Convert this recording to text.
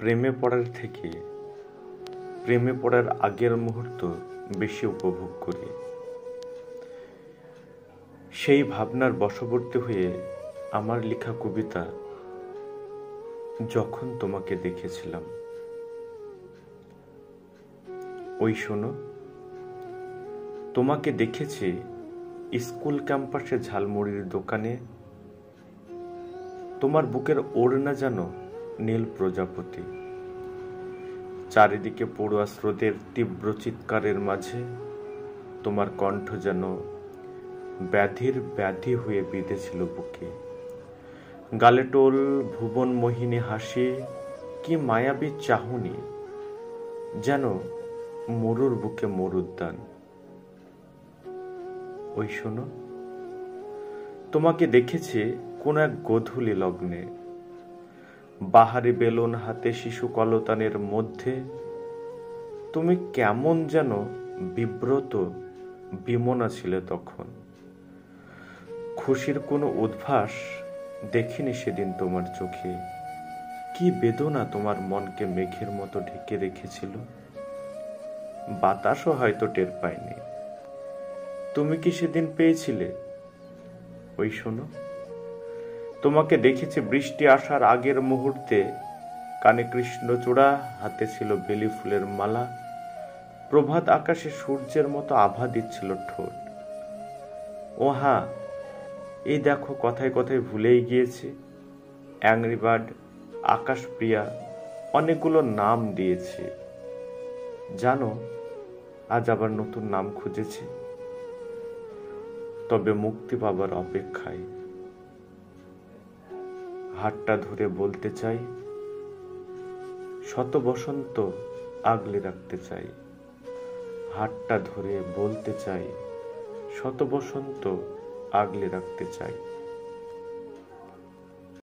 প্রেমে পড়ার থেকে প্রেমে পড়ার আগের মুহূর্ত বেশি উপভোগ করি। সেই ভাবনার বশবর্তী হয়ে আমার লেখা কবিতা যখন তোমাকে দেখেছিলাম। ওই শোনো, তোমাকে দেখেছি স্কুল ক্যাম্পাসে ঝালমুড়ির দোকানে। তোমার বুকের ওড়না যেন নীল প্রজাপতি। চারিদিকে পড়ুয়া স্রোতের তীব্র চিৎকারের মাঝে তোমার কণ্ঠ যেন ব্যাধির ব্যাধি হয়ে বিঁধেছিল বুকে। গালে টোল ভুবন মোহিনী হাসি, কি মায়াবী চাহনি, যেন মরুর বুকে মরুদ্যান। ওই শোনো, তোমাকে দেখেছি কোন এক গোধূলি লগ্নে, বাহারি বেলুন হাতে শিশু কলতানের মধ্যে। তুমি কেমন যেন বিব্রত বিমনা ছিলে তখন। খুশির কোনো উদ্ভাস দেখিনি সেদিন তোমার চোখে। কি বেদনা তোমার মনকে মেঘের মতো ঢেকে রেখেছিল। বাতাসও হয়তো টের পায়নি। তুমি কি সেদিন পেয়েছিলে? ওই শোনো, তোমাকে দেখেছি বৃষ্টি আসার আগের মুহূর্তে। কানে কৃষ্ণচূড়া, হাতে ছিল বেলি ফুলের মালা। প্রভাত আকাশে সূর্যের মতো আভা দিচ্ছিল ঠোঁট। ও হ্যাঁ, এই দেখো কথায় কথায় ভুলেই গিয়েছি। অ্যাংরি বার্ড, আকাশপ্রিয়া, অনেকগুলো নাম দিয়েছি। জানো, আজ আবার নতুন নাম খুঁজেছি, তবে মুক্তি পাবার অপেক্ষায়। হাতটা ধরে বলতে চাই, শত বসন্ত আগলে রাখতে চাই। হাতটা ধরে বলতে চাই, শত বসন্ত আগলে রাখতে চাই।